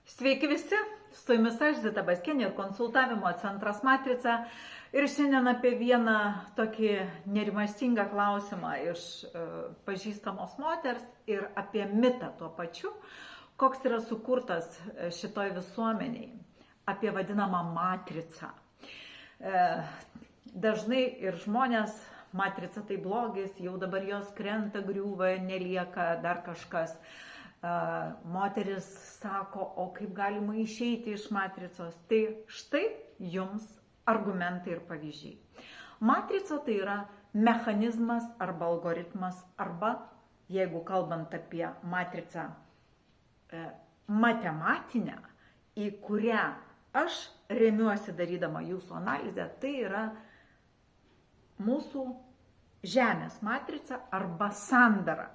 Sveiki visi, su jumis aš Zita Baskienė ir konsultavimo centras Matrica. Ir šiandien apie vieną tokį nerimastingą klausimą iš pažįstamos moters ir apie mitą tuo pačiu, koks yra sukurtas šitoj visuomeniai, apie vadinamą matricą. Dažnai ir žmonės, matrica tai blogis, jau dabar jos krenta, griūva, nelieka dar kažkas. Moteris sako, o kaip galima išeiti iš matricos. Tai štai jums argumentai ir pavyzdžiai. Matrica tai yra mechanizmas arba algoritmas, arba, jeigu kalbant apie matricą matematinę, į kurią aš remiuosi darydama jūsų analizę, tai yra mūsų Žemės matrica arba sandara.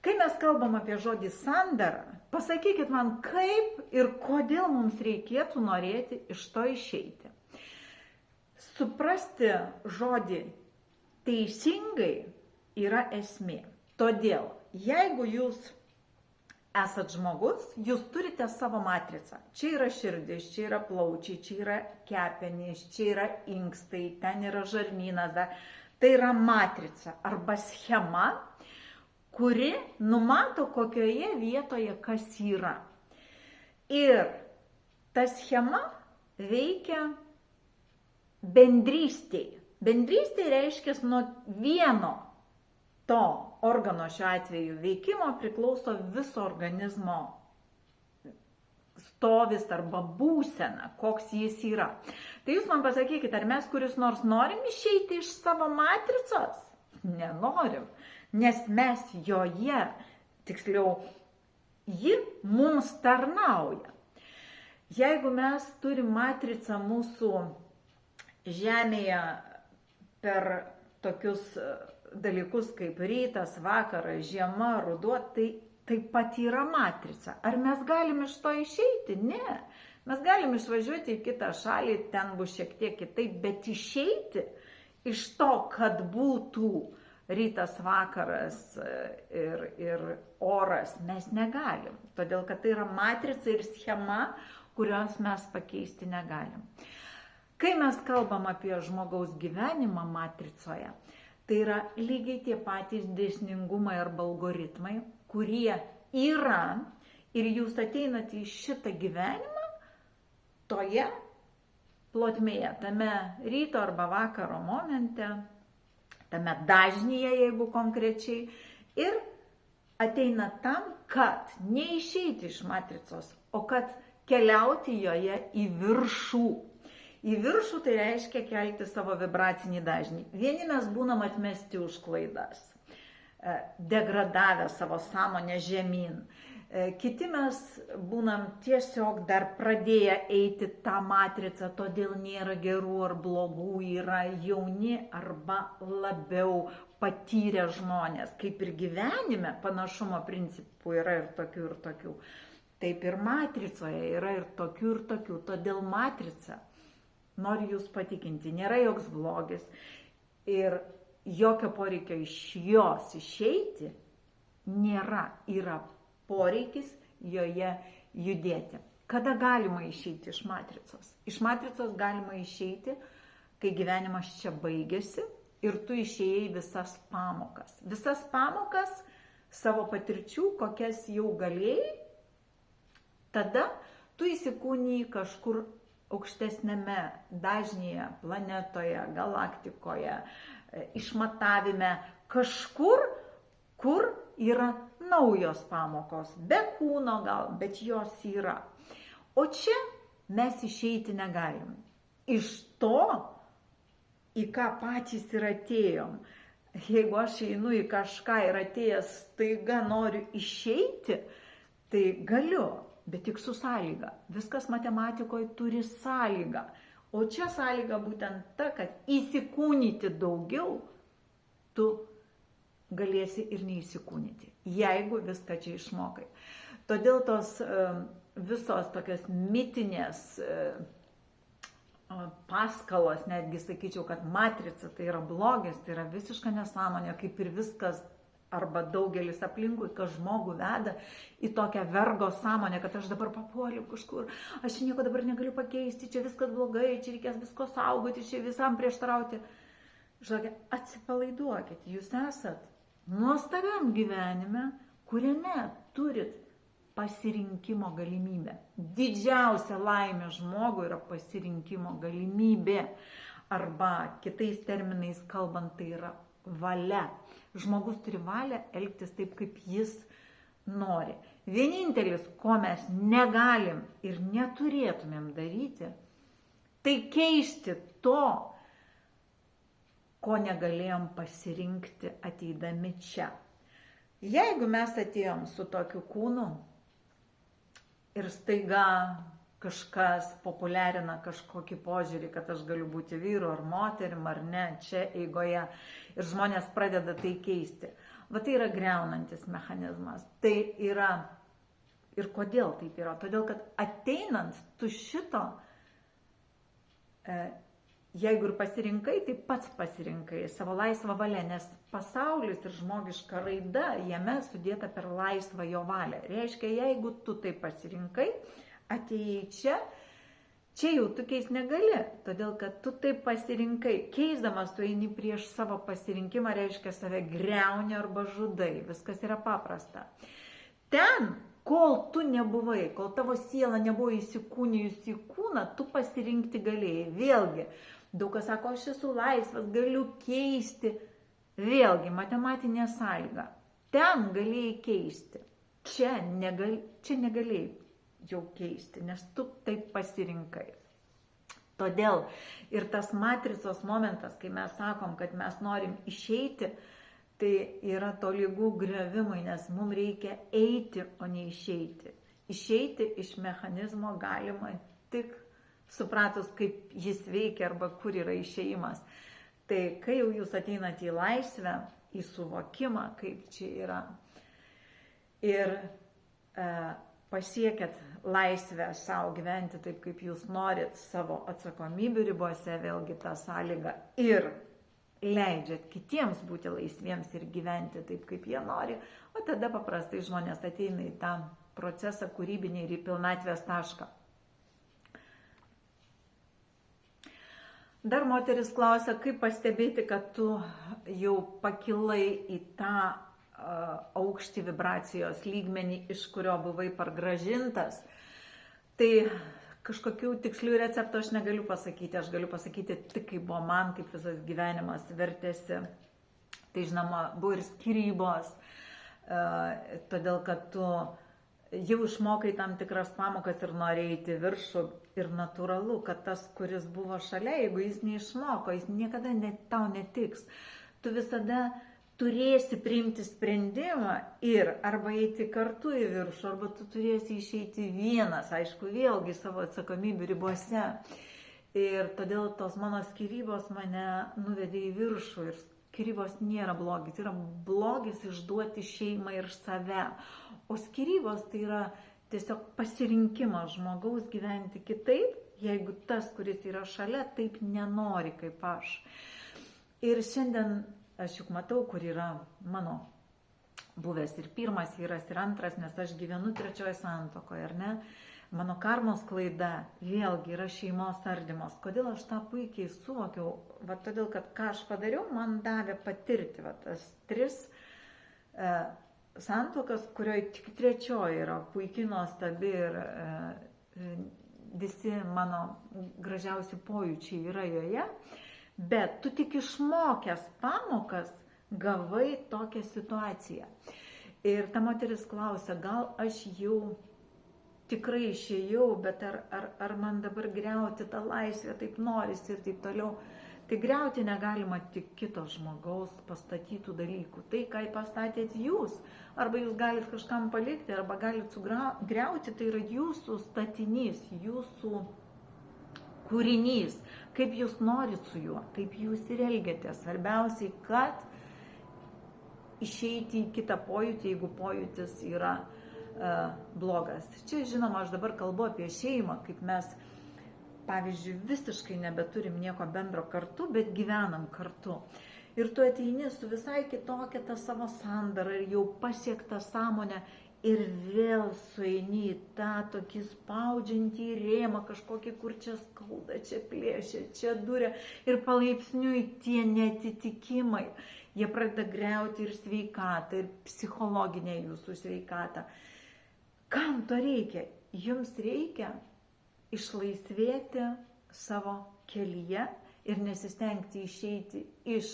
Kai mes kalbam apie žodį sandara, pasakykit man, kaip ir kodėl mums reikėtų norėti iš to išeiti. Suprasti žodį teisingai yra esmė. Todėl, jeigu jūs esat žmogus, jūs turite savo matricą. Čia yra širdis, čia yra plaučiai, čia yra kepenys, čia yra inkstai, ten yra žarnynas. Tai yra matrica arba schema, kuri numato, kokioje vietoje kas yra. Ir ta schema veikia bendrystėje. Bendrystė reiškia, nuo vieno to organo šiuo atveju veikimo priklauso viso organizmo stovis arba būsena, koks jis yra. Tai jūs man pasakykite, ar mes kuris nors norim išeiti iš savo matricos? Nenorim. Nes mes joje, tiksliau, ji mums tarnauja. Jeigu mes turim matricą mūsų Žemėje per tokius dalykus kaip rytas, vakaras, žiema, ruduo, tai taip pat yra matrica. Ar mes galim iš to išeiti? Ne. Mes galim išvažiuoti į kitą šalį, ten bus šiek tiek kitaip, bet išeiti iš to, kad būtų rytas, vakaras ir oras, mes negalim. Todėl, kad tai yra matrica ir schema, kurios mes pakeisti negalim. Kai mes kalbam apie žmogaus gyvenimą matricoje, tai yra lygiai tie patys dėsningumai arba algoritmai, kurie yra ir jūs ateinate į šitą gyvenimą toje plotmėje, tame ryto arba vakaro momente, tame dažnyje, jeigu konkrečiai, ir ateina tam, kad neišeiti iš matricos, o kad keliauti joje į viršų. Į viršų tai reiškia kelti savo vibracinį dažnį. Vieni mes būnam atmesti už klaidas, degradavę savo sąmonę žemyn. Kiti mes būnam tiesiog dar pradėję eiti tą matricą, todėl nėra gerų ar blogų, yra jauni arba labiau patyrę žmonės. Kaip ir gyvenime panašumo principų yra ir tokių. Taip ir matricoje yra ir tokių. Todėl matrica, noriu jūs patikinti, nėra joks blogis ir jokio poreikio iš jos išeiti nėra. Yra poreikis joje judėti. Kada galima išeiti iš matricos? Iš matricos galima išeiti, kai gyvenimas čia baigėsi ir tu išėjai visas pamokas. Visas pamokas savo patirčių, kokias jau galėjai, tada tu įsikūniji kažkur aukštesnėme dažnyje, planetoje, galaktikoje, išmatavime, kažkur, kur yra naujos pamokos, be kūno gal, bet jos yra. O čia mes išeiti negalim. Iš to, į ką patys ir atėjom. Jeigu aš einu į kažką ir atėjęs staiga noriu išeiti, tai galiu, bet tik su sąlyga. Viskas matematikoje turi sąlygą. O čia sąlyga būtent ta, kad įsikūnyti daugiau, tu galėsi ir neįsikūnyti, jeigu viską čia išmokai. Todėl tos visos tokios mitinės paskalos, netgi sakyčiau, kad matrica tai yra blogis, tai yra visiška nesąmonė, kaip ir viskas arba daugelis aplinkui, kas žmogų veda į tokią vergo sąmonę, kad aš dabar papuoliu kažkur, aš nieko dabar negaliu pakeisti, čia viskas blogai, čia reikės visko saugoti, čia visam prieštarauti. Žodžiu, atsipalaiduokit, jūs esat nuostabiam gyvenime, kuriame turit pasirinkimo galimybę. Didžiausia laimė žmogui yra pasirinkimo galimybė. Arba kitais terminais kalbant, tai yra valia. Žmogus turi valią elgtis taip, kaip jis nori. Vienintelis, ko mes negalim ir neturėtumėm daryti, tai keisti to, ko negalėjom pasirinkti ateidami čia. Jeigu mes atėjom su tokiu kūnu ir staiga kažkas populiarina kažkokį požiūrį, kad aš galiu būti vyru ar moterim ar ne, čia eigoje, ir žmonės pradeda tai keisti. Va tai yra greunantis mechanizmas. Tai yra, ir kodėl taip yra? Todėl, kad ateinant tu šito, jeigu ir pasirinkai, tai pats pasirinkai savo laisvą valią, nes pasaulis ir žmogiška raida jame sudėta per laisvą jo valią. Reiškia, jeigu tu tai pasirinkai, atėjai čia jau tu keis negali, todėl kad tu taip pasirinkai. Keisdamas tu eini prieš savo pasirinkimą, reiškia save greuni arba žudai. Viskas yra paprasta. Ten, kol tu nebuvai, kol tavo siela nebuvo įsikūnijusi į kūną, tu pasirinkti galėjai. Vėlgi, daug kas sako, aš esu laisvas, galiu keisti. Vėlgi, matematinė sąlyga. Ten galėjai keisti. Čia negalėjai jau keisti, nes tu taip pasirinkai. Todėl ir tas matricos momentas, kai mes sakom, kad mes norim išeiti, tai yra tolygų griovimui, nes mums reikia eiti, o ne išeiti. Išeiti iš mechanizmo galima tik supratus, kaip jis veikia arba kur yra išėjimas. Tai kai jau jūs ateinate į laisvę, į suvokimą, kaip čia yra, ir pasiekėt laisvę savo gyventi taip, kaip jūs norit, savo atsakomybių ribose, vėlgi tą sąlygą, ir leidžiat kitiems būti laisviems ir gyventi taip, kaip jie nori, o tada paprastai žmonės ateina į tą procesą kūrybinį ir į pilnatvės tašką. Dar moteris klausia, kaip pastebėti, kad tu jau pakilai į tą aukštį vibracijos lygmenį, iš kurio buvai pargražintas. Tai kažkokių tikslių receptų aš negaliu pasakyti. Aš galiu pasakyti tik, kaip buvo man, kaip visas gyvenimas vertėsi. Tai žinoma, buvo ir skyrybos, todėl kad tu jau išmokai tam tikras pamokas ir norėjai eiti viršų. Ir natūralu, kad tas, kuris buvo šalia, jeigu jis neišmoko, jis niekada tau netiks. Tu visada turėsi priimti sprendimą ir arba eiti kartu į viršų, arba tu turėsi išeiti vienas, aišku, vėlgi savo atsakomybių ribose. Ir todėl tos mano skyrybos mane nuvedė į viršų. Ir skyrybos nėra blogis, yra blogis išduoti šeimą ir save. O skyrybos tai yra tiesiog pasirinkimas žmogaus gyventi kitaip, jeigu tas, kuris yra šalia, taip nenori kaip aš. Ir šiandien aš juk matau, kur yra mano buvęs ir pirmas vyras, ir antras, nes aš gyvenu trečioje santuokoje, ar ne? Mano karmos klaida vėlgi yra šeimos ardymas. Kodėl aš tą puikiai suvokiau? Va todėl, kad ką aš padariau, man davė patirti va tas 3 santuokas, kurioje tik trečioji yra puikiai nuostabi ir visi mano gražiausi pojūčiai yra joje. Bet tu tik išmokęs pamokas gavai tokią situaciją. Ir ta moteris klausia, gal aš jau tikrai išėjau, bet ar man dabar griauti tą laisvę taip norisi ir taip toliau. Tai griauti negalima tik kito žmogaus pastatytų dalykų. Tai, ką pastatėt jūs, arba jūs galit kažkam palikti, arba galit sugriauti, tai yra jūsų statinys, jūsų kūrinys, kaip jūs norit su juo, kaip jūs ir elgiatės. Svarbiausiai, kad išeiti į kitą pojūtį, jeigu pojūtis yra blogas. Čia, žinoma, aš dabar kalbu apie šeimą, kaip mes, pavyzdžiui, visiškai nebeturim nieko bendro kartu, bet gyvenam kartu. Ir tu ateini su visai kitokia ta savo sandara ir jau pasiektą sąmonę ir vėl sueini į tą tokį spaudžiantį rėmą kažkokį, kur čia skauda, čia plėšia, čia duria. Ir palaipsniui tie netitikimai, jie pradeda griauti ir sveikatą, ir psichologinę jūsų sveikatą. Kam to reikia? Jums reikia išlaisvėti savo kelyje ir nesistengti išeiti iš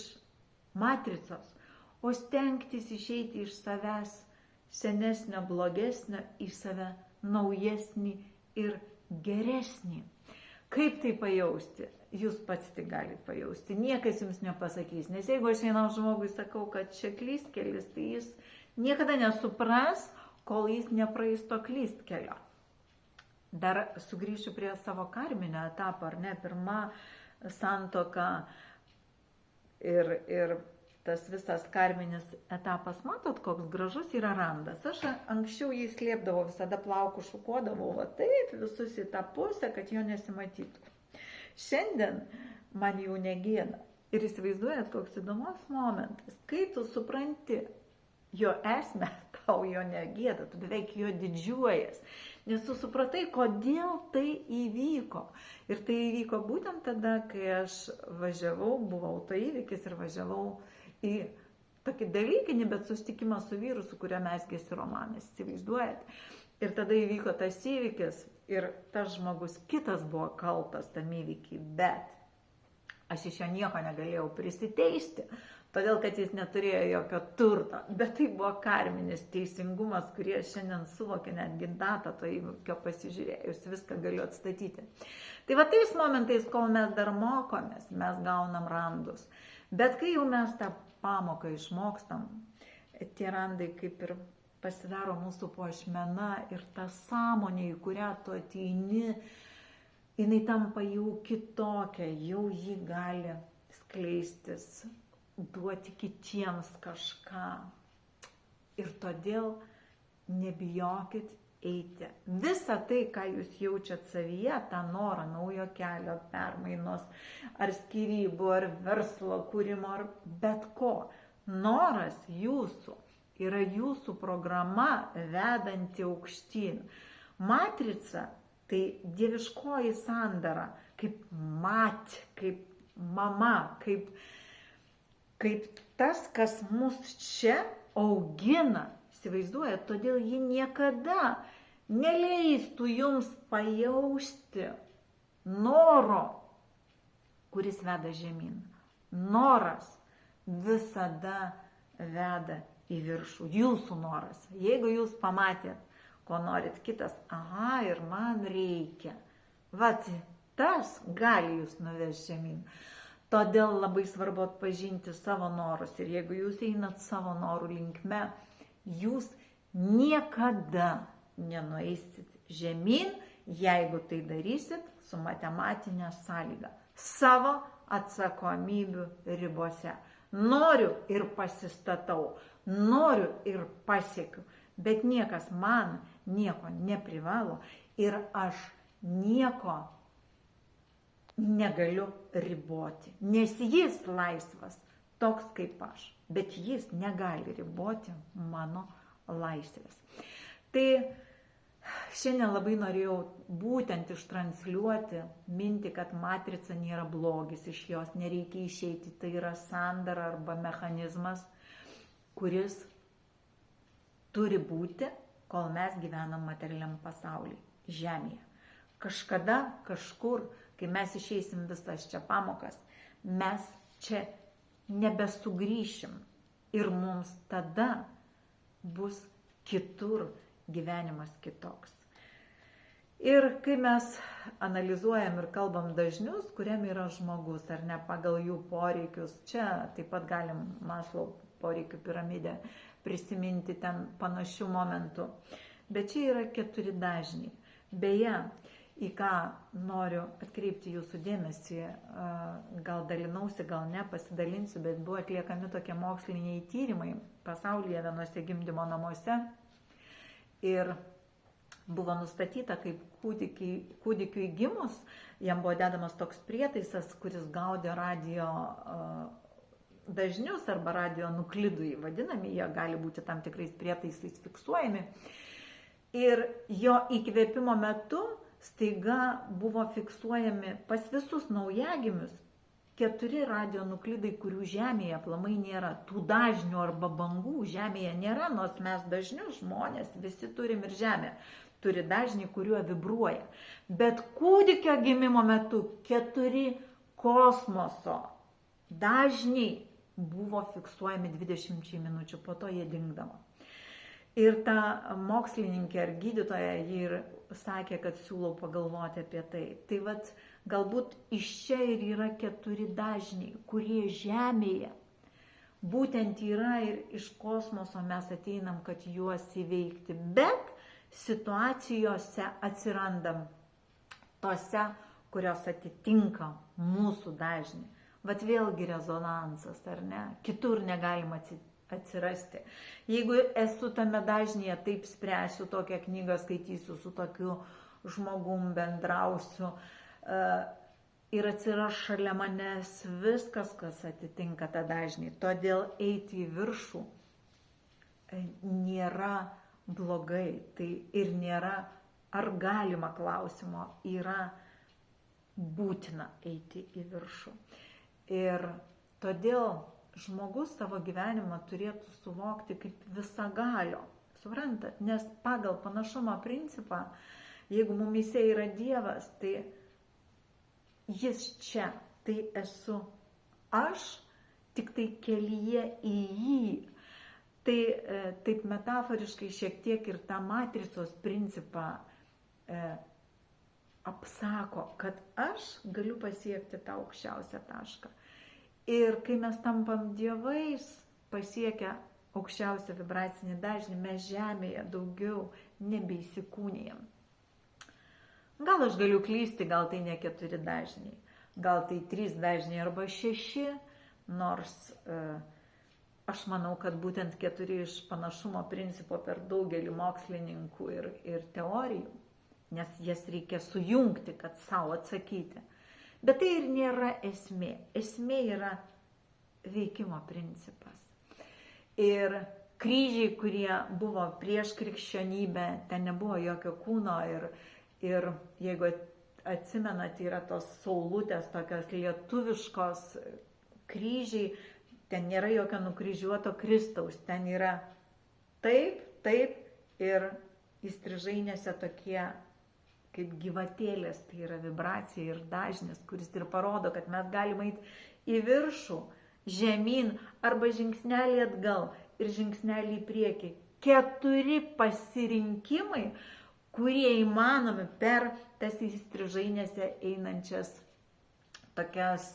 matricos, o stengtis išeiti iš savęs senesnio, blogesnio į save naujesnį ir geresnį. Kaip tai pajausti? Jūs pats tai galite pajausti. Niekas jums nepasakys. Nes jeigu aš vienam žmogui sakau, kad čia klystkelis, tai jis niekada nesupras, kol jis nepraeis to klystkelio. Dar sugrįšiu prie savo karminio etapo, ar ne? Pirma santuoka ir tas visas karminis etapas, matot, koks gražus yra randas. Aš anksčiau jį slėpdavau, visada plaukų šukuodavau, va taip, visus į tą pusę, kad jo nesimatytų. Šiandien man jau negėda. Ir įsivaizduojat, koks įdomus momentas. Kai tu supranti jo esmę, tau jo negėda, tu beveik jo didžiuojas. Nes tu supratai, kodėl tai įvyko. Ir tai įvyko būtent tada, kai aš važiavau, buvo autoįvykis ir važiavau į tokį dalykinį, bet susitikimą su vyru, su kurio mezgėsi romanas, įsivaizduojat. Ir tada įvyko tas įvykis ir tas žmogus kitas buvo kaltas tam įvykiai, bet aš iš jo nieko negalėjau prisiteisti, todėl kad jis neturėjo jokio turto. Bet tai buvo karminis teisingumas, kurį aš šiandien suvokiu, netgi datą to įvykio pasižiūrėjus, viską galiu atstatyti. Tai va tais momentais, kol mes dar mokomės, mes gaunam randus. Bet kai jau mes tą pamoką išmokstam, tie randai kaip ir pasidaro mūsų puošmena ir ta sąmonė, į kurią tu ateini, jinai tampa jau kitokia, jau ji gali skleistis, duoti kitiems kažką. Ir todėl nebijokit eiti. Visa tai, ką jūs jaučiat savyje, tą norą naujo kelio, permainos, ar skyrybų, ar verslo kūrimo, ar bet ko. Noras jūsų yra jūsų programa vedanti aukštyn. Matrica tai dieviškoji sandara, kaip kaip mama, kaip tas, kas mus čia augina. Įsivaizduojat, todėl ji niekada neleistų jums pajausti noro, kuris veda žemyn. Noras visada veda į viršų. Jūsų noras. Jeigu jūs pamatėt, ko norit kitas, aha, ir man reikia. Vat tas gali jūs nuvesti žemyn. Todėl labai svarbu atpažinti savo norus. Ir jeigu jūs einat savo norų linkme, jūs niekada nenueisit žemyn, jeigu tai darysit su matematinė sąlyga. Savo atsakomybių ribose. Noriu ir pasistatau, noriu ir pasiekiu, bet niekas man nieko neprivalo ir aš nieko negaliu riboti, nes jis laisvas, toks kaip aš, bet jis negali riboti mano laisvės. Tai šiandien labai norėjau būtent ištransliuoti mintį, kad matrica nėra blogis, iš jos nereikia išeiti, tai yra sandara arba mechanizmas, kuris turi būti, kol mes gyvenam materialiam pasaulyje, žemėje. Kažkada, kažkur, kai mes išeisim visas čia pamokas, mes čia nebesugrįšim ir mums tada bus kitur gyvenimas kitoks. Ir kai mes analizuojam ir kalbam dažnius, kuriam yra žmogus, ar ne pagal jų poreikius, čia taip pat galim Maslow poreikių piramidę prisiminti ten panašių momentų. Bet čia yra 4 dažniai. Beje, į ką noriu atkreipti jūsų dėmesį, gal dalinausi, gal ne, pasidalinsiu, bet buvo atliekami tokie moksliniai tyrimai pasaulyje vienose gimdymo namuose ir buvo nustatyta, kaip kūdikiui gimus, jam buvo dedamas toks prietaisas, kuris gaudė dažnius arba radionuklidai vadinami, jie gali būti tam tikrais prietaisais fiksuojami. Ir jo įkvėpimo metu staiga buvo fiksuojami pas visus naujagimius 4 radionuklidai, kurių Žemėje aplamai nėra. Tų dažnių arba bangų Žemėje nėra, nors mes dažnius žmonės visi turim ir Žemė turi dažnį, kuriuo vibruoja. Bet kūdikio gimimo metu 4 kosmoso dažniai buvo fiksuojami 20 minučių, po to jie dingdavo. Ir ta mokslininkė ar gydytoja ji ir sakė, kad siūlau pagalvoti apie tai. Tai vat galbūt iš čia ir yra 4 dažniai, kurie Žemėje būtent yra ir iš kosmoso mes ateinam, kad juos įveikti. Bet situacijose atsirandam tose, kurios atitinka mūsų dažnį. Vat vėlgi rezonansas, ar ne? Kitur negalima atsirasti. Jeigu esu tame dažnyje, taip spręsiu, tokią knygą skaitysiu, su tokiu žmogum bendrausiu ir atsiras šalia manęs viskas, kas atitinka tą dažnį. Todėl eiti į viršų nėra blogai, tai ir nėra ar galima klausimo, yra būtina eiti į viršų. Ir todėl žmogus savo gyvenimą turėtų suvokti kaip visagalio. Suprantat? Nes pagal panašumo principą, jeigu mumyse yra Dievas, tai jis čia, tai esu aš, tik tai kelyje į jį. Tai taip metaforiškai šiek tiek ir tą matricos principą apsako, kad aš galiu pasiekti tą aukščiausią tašką. Ir kai mes tampam dievais, pasiekę aukščiausią vibracinį dažnį, mes Žemėje daugiau nebeįsikūnijam. Gal aš galiu klysti, gal tai ne 4 dažniai, gal tai 3 dažniai arba 6, nors aš manau, kad būtent 4 iš panašumo principo per daugelį mokslininkų ir teorijų, nes jas reikia sujungti, kad savo atsakyti. Bet tai ir nėra esmė. Esmė yra veikimo principas. Ir kryžiai, kurie buvo prieš krikščionybę, ten nebuvo jokio kūno ir jeigu atsimenat, yra tos saulutės, tokios lietuviškos kryžiai, ten nėra jokio nukryžiuoto Kristaus, ten yra taip ir įstrižainėse tokie kaip gyvatėlės, tai yra vibracija ir dažnis, kuris ir parodo, kad mes galime eiti į viršų, žemyn arba žingsnelį atgal ir žingsnelį į priekį. 4 pasirinkimai, kurie įmanomi per tas įstrižainėse einančias tokias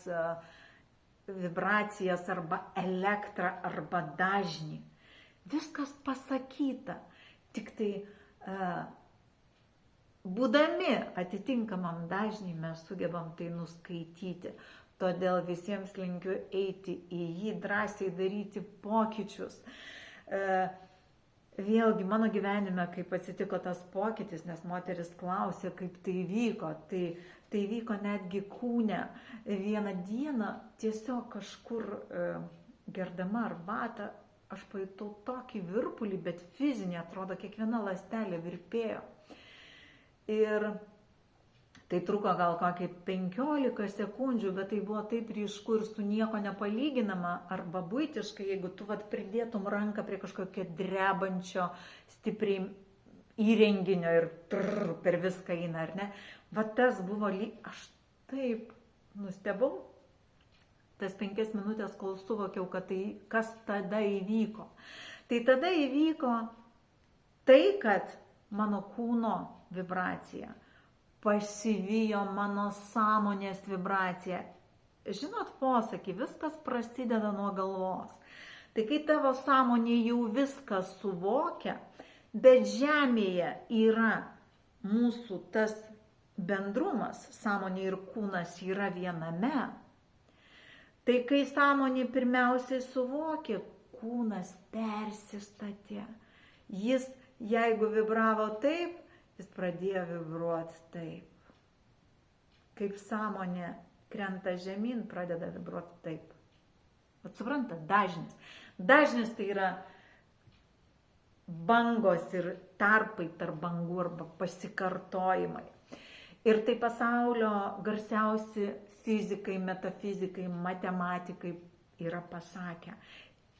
vibracijas arba elektrą arba dažnį. Viskas pasakyta, tik tai būdami atitinkamam dažnį mes sugebam tai nuskaityti. Todėl visiems linkiu eiti į jį, drąsiai daryti pokyčius. Vėlgi mano gyvenime, kaip atsitiko tas pokytis, nes moteris klausė, kaip tai vyko, tai vyko netgi kūne. Vieną dieną tiesiog kažkur gerdama arbatą, aš pajutau tokį virpulį, bet fizinį, atrodo, kiekviena ląstelė virpėjo. Ir tai truko gal kokį 15 sekundžių, bet tai buvo taip ryšku ir su nieko nepalyginama, arba buitiškai, jeigu tu pridėtum ranką prie kažkokio drebančio stipriai įrenginio ir per viską eina, ar ne? Va tas buvo, aš taip nustebau, tas 5 minutės, kol suvokiau, kad tai, kas tada įvyko. Tai tada įvyko tai, kad mano kūno vibracija pasivijo mano sąmonės vibraciją. Žinot posakį, viskas prasideda nuo galvos. Tai kai tavo sąmonė jau viską suvokia, bet Žemėje yra mūsų tas bendrumas, sąmonė ir kūnas yra viename, tai kai sąmonė pirmiausiai suvokė, kūnas persistatė. Jis, jeigu vibravo taip, jis pradėjo vibruoti taip. Kaip sąmonė krenta žemyn, pradeda vibruoti taip. Atsiprantat, dažnis. Dažnis tai yra bangos ir tarpai tarp bangų arba pasikartojimai. Ir tai pasaulio garsiausi fizikai, metafizikai, matematikai yra pasakę.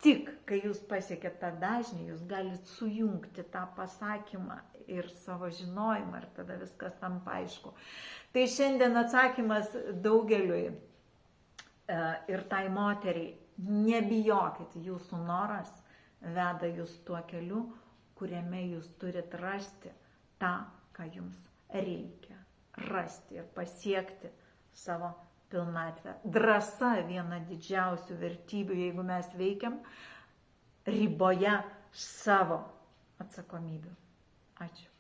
Tik, kai jūs pasiekėt tą dažnį, jūs galite sujungti tą pasakymą ir savo žinojimą ir tada viskas tampa aišku. Tai šiandien atsakymas daugeliui ir tai moteriai, nebijokit, jūsų noras veda jūs tuo keliu, kuriame jūs turit rasti tą, ką jums reikia rasti ir pasiekti savo pilnatvę. Drąsa viena didžiausių vertybių, jeigu mes veikiam riboje savo atsakomybių. Ačiū.